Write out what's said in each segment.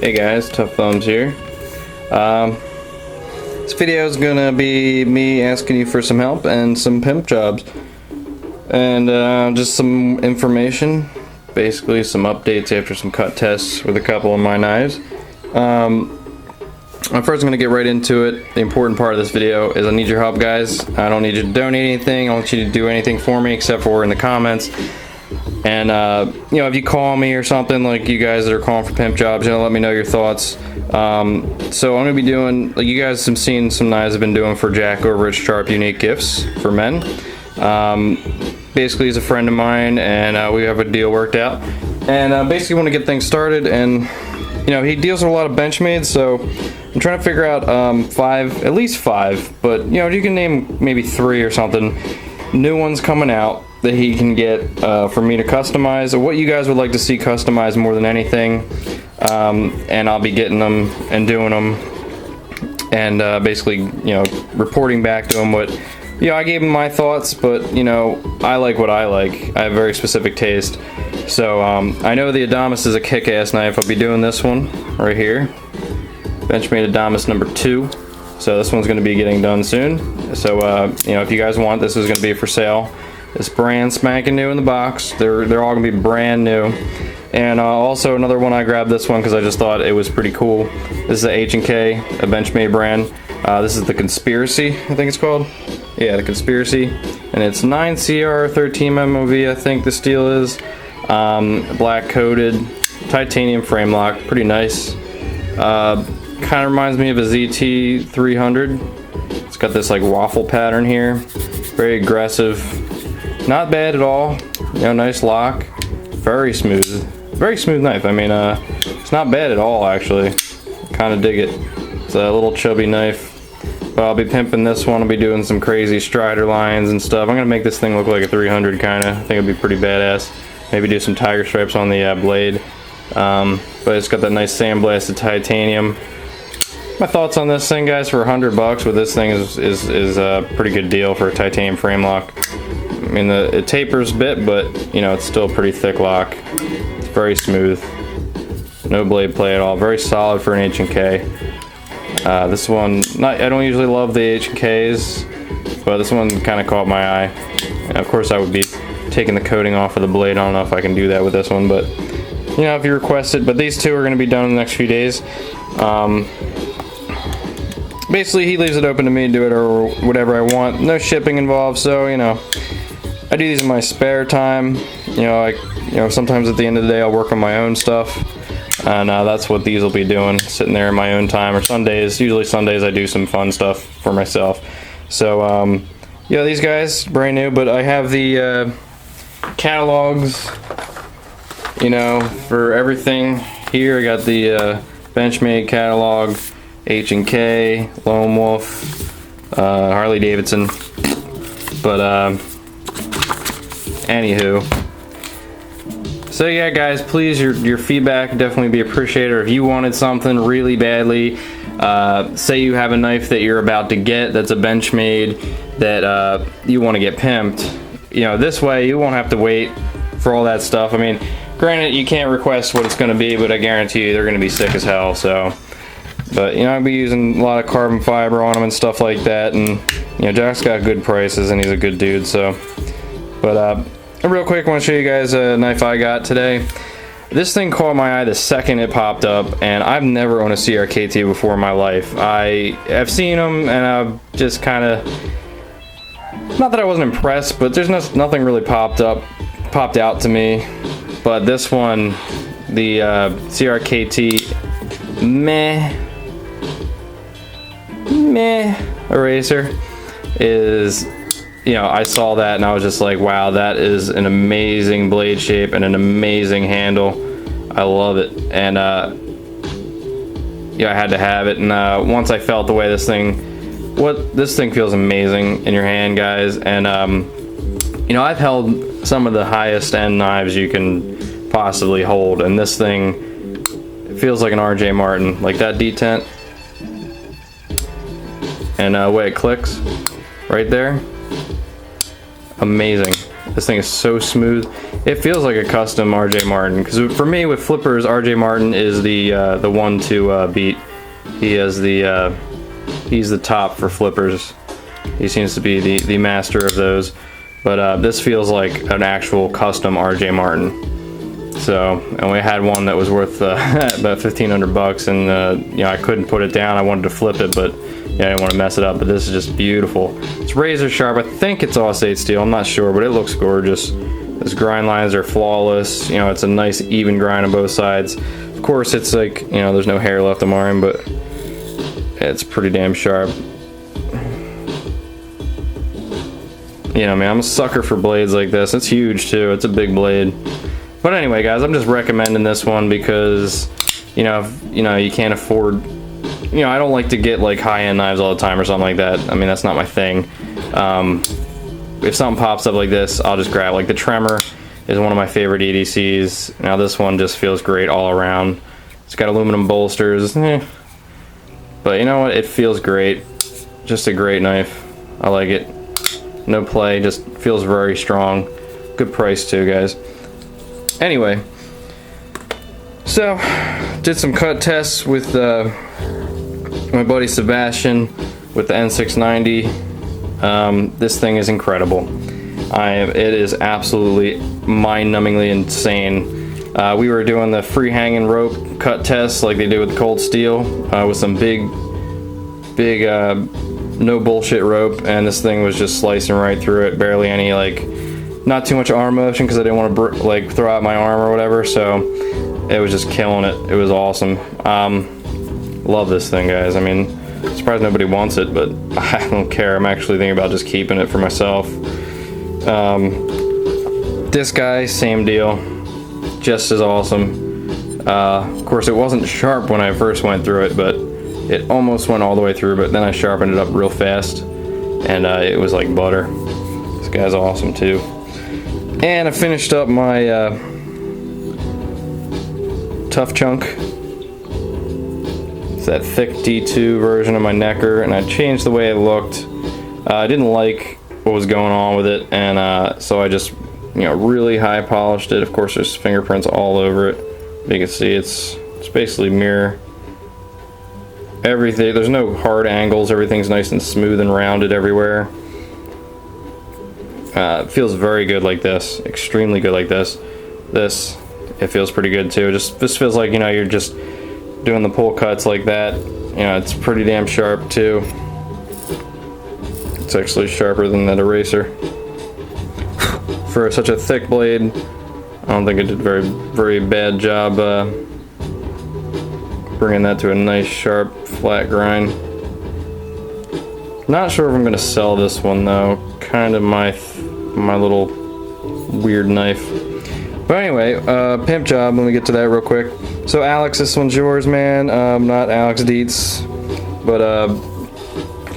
Hey guys, Tough Thumbs here. This video is gonna be me asking you for some help and some pimp jobs, and just some information, basically some updates after some cut tests with a couple of my knives. I'm first going to get right into it. The important part of this video is I need your help, guys. I don't need you to donate anything. I want you to do anything for me except for in the comments. And you know, if you call me or something, like you guys that are calling for pimp jobs, you know, let me know your thoughts. So I'm gonna be doing, like you guys have seen some knives I've been doing for Jack over at Sharp Unique Gifts for Men. Basically he's a friend of mine, and we have a deal worked out, and basically want to get things started. And you know, he deals with a lot of Benchmade, so I'm trying to figure out at least five, but you know, you can name maybe 3 or something, new ones coming out that he can get for me to customize, or what you guys would like to see customized more than anything. And I'll be getting them and doing them, and basically, you know, reporting back to him what, you know, I gave him my thoughts, but you know, I like what I like. I have very specific taste. So I know the Adamas is a kick-ass knife. I'll be doing this one right here, Benchmade Adamas number 2. So this one's going to be getting done soon. So you know, if you guys want, this is going to be for sale. It's brand spanking new in the box. They're all going to be brand new. And also another one, I grabbed this one because I just thought it was pretty cool. This is a H&K, a Benchmade brand. This is the Conspiracy, I think it's called. Yeah, the Conspiracy. And it's 9CR 13 MOV, I think the steel is. Black coated, titanium frame lock, pretty nice. Kind of reminds me of a ZT 300. It's got this like waffle pattern here. Very aggressive. Not bad at all. You know, nice lock. Very smooth. Very smooth knife. I mean, it's not bad at all, actually. Kind of dig it. It's a little chubby knife. But I'll be pimping this one. I'll be doing some crazy strider lines and stuff. I'm going to make this thing look like a 300, kind of. I think it'd be pretty badass. Maybe do some tiger stripes on the blade. But it's got that nice sandblasted titanium. My thoughts on this thing, guys, for $100 with this thing is a pretty good deal for a titanium frame lock. I mean, it tapers a bit, but you know, it's still a pretty thick lock. It's very smooth. No blade play at all. Very solid for an H&K. This one, I don't usually love the H&Ks, but this one kind of caught my eye. And of course, I would be taking the coating off of the blade. I don't know if I can do that with this one, but you know, if you request it. But these two are going to be done in the next few days. Basically, he leaves it open to me to do it or whatever I want. No shipping involved, so you know, I do these in my spare time. You know, sometimes at the end of the day, I'll work on my own stuff, and that's what these will be doing, sitting there in my own time. Or Sundays, usually Sundays, I do some fun stuff for myself. So yeah, these guys brand new, but I have the catalogs, you know, for everything here. I got the Benchmade catalog, H&K, Lone Wolf, Harley Davidson. But anywho, so yeah, guys, please, your feedback would definitely be appreciated. Or if you wanted something really badly, say you have a knife that you're about to get that's a Benchmade that you want to get pimped, you know, this way you won't have to wait for all that stuff. I mean, granted, you can't request what it's going to be, but I guarantee you they're going to be sick as hell. So, but you know, I'll be using a lot of carbon fiber on them and stuff like that, and you know, Jack's got good prices and he's a good dude. So, but real quick, I want to show you guys a knife I got today. This thing caught my eye the second it popped up, and I've never owned a CRKT before in my life. I've seen them, and I've just kind of, not that I wasn't impressed, but there's nothing really popped out to me. But this one, the CRKT meh eraser is, you know, I saw that and I was just like, wow, that is an amazing blade shape and an amazing handle. I love it. And yeah, I had to have it. And once I felt the way this thing feels amazing in your hand, guys. And you know, I've held some of the highest end knives you can possibly hold, and this thing, it feels like an RJ Martin, like that detent. And the way it clicks right there, amazing. This thing is so smooth. it feels like a custom RJ Martin, because for me with flippers, RJ Martin is the one to beat. He is he's the top for flippers. He seems to be the master of those. But this feels like an actual custom RJ Martin. So, and we had one that was worth about 1,500 bucks, and you know, I couldn't put it down. I wanted to flip it, but yeah, I didn't want to mess it up. But this is just beautiful. It's razor sharp. I think it's All-State steel. I'm not sure, but it looks gorgeous. Those grind lines are flawless. You know, it's a nice even grind on both sides. Of course, it's like, you know, there's no hair left on mine, but it's pretty damn sharp. You know, man, I'm a sucker for blades like this. It's huge too. It's a big blade. But anyway, guys, I'm just recommending this one because, you know, if, you know, you can't afford. You know, I don't like to get like high-end knives all the time or something like that. I mean, that's not my thing. If something pops up like this, I'll just grab. Like the Tremor is one of my favorite EDCs. Now this one just feels great all around. It's got aluminum bolsters, but you know what? It feels great. Just a great knife. I like it. No play, just feels very strong. Good price too, guys. Anyway, so did some cut tests with my buddy Sebastian with the N690. This thing is incredible. It is absolutely mind-numbingly insane. We were doing the free hanging rope cut test like they do with cold steel with some big no bullshit rope, and this thing was just slicing right through it. Barely any, like, not too much arm motion because I didn't want to like throw out my arm or whatever, so it was just killing it. It was awesome. Love this thing, guys. I mean, I'm surprised nobody wants it, but I don't care. I'm actually thinking about just keeping it for myself. This guy, same deal, just as awesome. Of course, it wasn't sharp when I first went through it, but it almost went all the way through, but then I sharpened it up real fast, and it was like butter. This guy's awesome too. And I finished up my Tough Chunk. It's that thick D2 version of my necker, and I changed the way it looked. I didn't like what was going on with it, and so I just, you know, really high polished it. Of course, there's fingerprints all over it. You can see it's basically mirror. Everything, there's no hard angles, everything's nice and smooth and rounded everywhere. It feels very good like this, extremely good like this. It feels pretty good too. This feels like, you know, you're just doing the pull cuts like that. You know, it's pretty damn sharp too. It's actually sharper than that eraser. For such a thick blade, I don't think it did very bad job bringing that to a nice sharp flat grind. Not sure if I'm gonna sell this one though. Kind of my little weird knife. But anyway, Pimp job. Let me get to that real quick. So Alex, this one's yours, man. Not Alex Dietz, but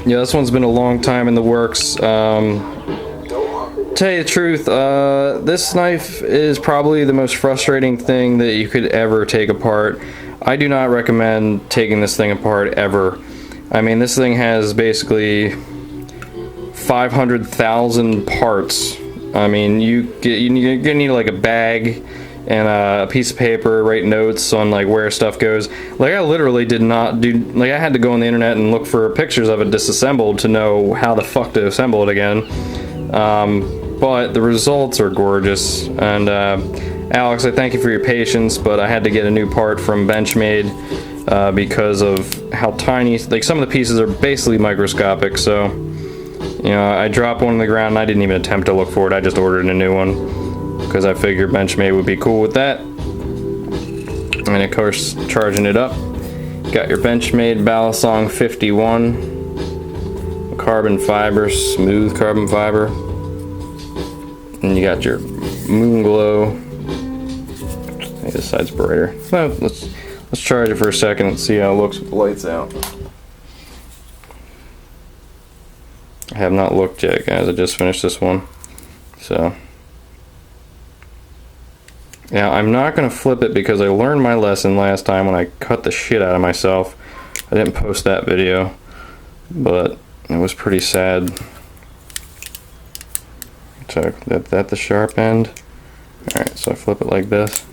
yeah, this one's been a long time in the works. Tell you the truth, this knife is probably the most frustrating thing that you could ever take apart. I do not recommend taking this thing apart ever. I mean, this thing has basically 500,000 parts. I mean, you're gonna need like a bag and a piece of paper, write notes on like where stuff goes. Like, I literally did not do, like, I had to go on the internet and look for pictures of it disassembled to know how the fuck to assemble it again. But the results are gorgeous, and Alex, I thank you for your patience, but I had to get a new part from Benchmade because of how tiny, like, some of the pieces are basically microscopic. So, you know, I dropped one on the ground and I didn't even attempt to look for it. I just ordered a new one because I figured Benchmade would be cool with that. And of course, charging it up, got your Benchmade Balisong 51 carbon fiber, smooth carbon fiber. And you got your Moon Glow. I think this side's brighter. So let's charge it for a second and see how it looks with the lights out. I have not looked yet, guys. I just finished this one. So yeah, I'm not gonna flip it because I learned my lesson last time when I cut the shit out of myself. I didn't post that video, but it was pretty sad. So that the sharp end. Alright, so I flip it like this.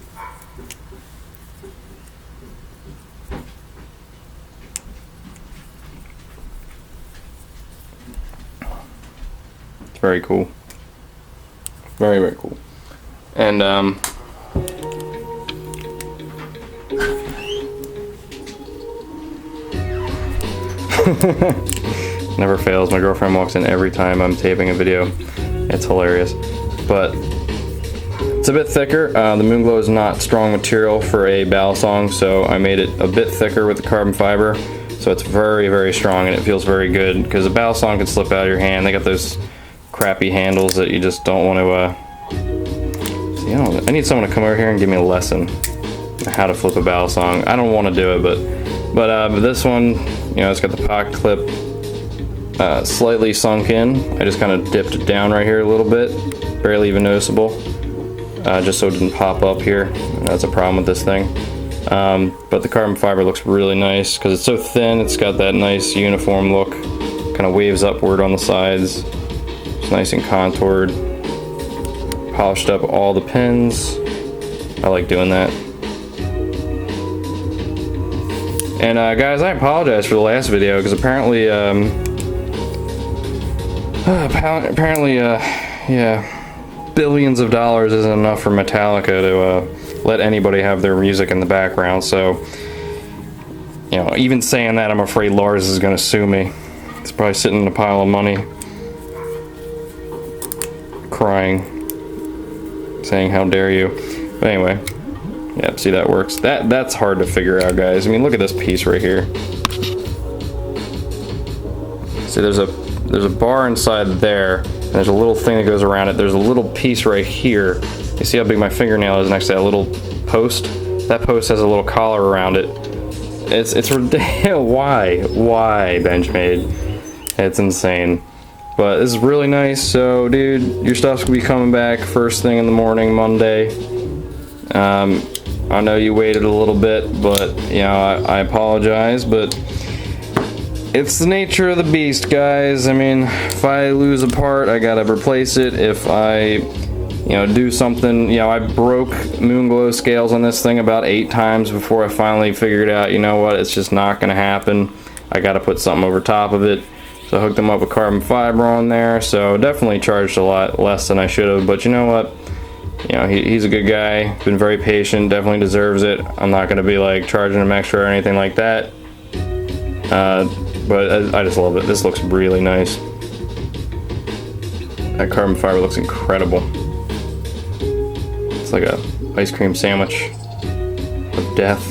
It's very cool. Very, very cool. And never fails. My girlfriend walks in every time I'm taping a video. It's hilarious. But it's a bit thicker. The Moonglow is not strong material for a ballad song, so I made it a bit thicker with the carbon fiber. So it's very, very strong and it feels very good, because a ballad song can slip out of your hand. They got those crappy handles that you just don't want to see, I need someone to come over here and give me a lesson on how to flip a ballad song. I don't want to do it, but this one, you know, it's got the pocket clip slightly sunk in. I just kind of dipped it down right here a little bit, barely even noticeable, just so it didn't pop up here. That's a problem with this thing. But the carbon fiber looks really nice because it's so thin. It's got that nice uniform look, kind of waves upward on the sides. It's nice and contoured. Polished up all the pins. I like doing that. And guys, I apologize for the last video, because apparently yeah, billions of dollars isn't enough for Metallica to let anybody have their music in the background. So, you know, even saying that, I'm afraid Lars is going to sue me. He's probably sitting in a pile of money, crying, saying how dare you. But anyway, yeah, see, that works. That's hard to figure out, guys. I mean, look at this piece right here. See, there's a bar inside there, and there's a little thing that goes around it. There's a little piece right here. You see how big my fingernail is next to that little post? That post has a little collar around it. It's ridiculous. Why, Benchmade? It's insane. But this is really nice. So, dude, your stuff's gonna be coming back first thing in the morning, Monday. I know you waited a little bit, but you know, I apologize, but it's the nature of the beast, guys. I mean, if I lose a part, I gotta replace it. If I, you know, do something, you know, I broke Moonglow scales on this thing about 8 times before I finally figured out, you know what, it's just not gonna happen. I gotta put something over top of it. So I hooked them up with carbon fiber on there. So definitely charged a lot less than I should have, but you know what? You know, he's a good guy, been very patient, definitely deserves it. I'm not gonna be like charging him extra or anything like that. But I just love it. This looks really nice. That carbon fiber looks incredible. It's like a ice cream sandwich of death.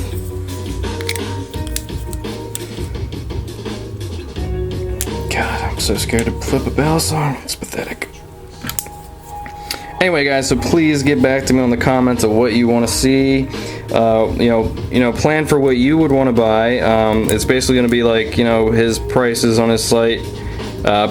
God, I'm so scared to flip a bell song. It's pathetic. Anyway, guys, so please get back to me on the comments of what you want to see. You know, plan for what you would want to buy. It's basically going to be like, you know, his prices on his site,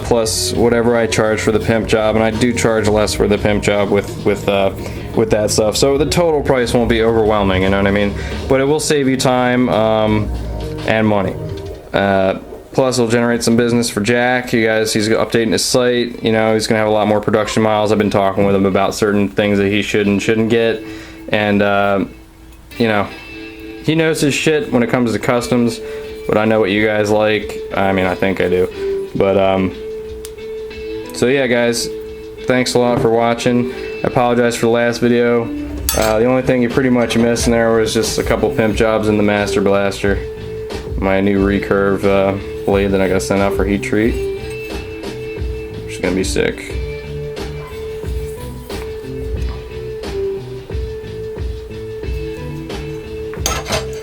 plus whatever I charge for the Pimp job, and I do charge less for the Pimp job with that stuff. So the total price won't be overwhelming, you know what I mean? But it will save you time and money. Plus, it'll generate some business for Jack. You guys, he's updating his site. You know, he's gonna have a lot more production miles. I've been talking with him about certain things that he should and shouldn't get, and you know, he knows his shit when it comes to customs. But I know what you guys like. I mean, I think I do. But so yeah, guys, thanks a lot for watching. I apologize for the last video. The only thing you pretty much missed in there was just a couple Pimp jobs in the Master Blaster. My new recurve blade that I got sent out for heat treat, which is gonna be sick.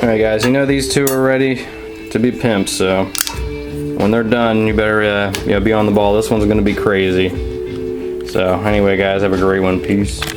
Alright, guys, you know these two are ready to be pimped, so when they're done, you better you know, be on the ball. This one's gonna be crazy. So anyway, guys, have a great one. Peace.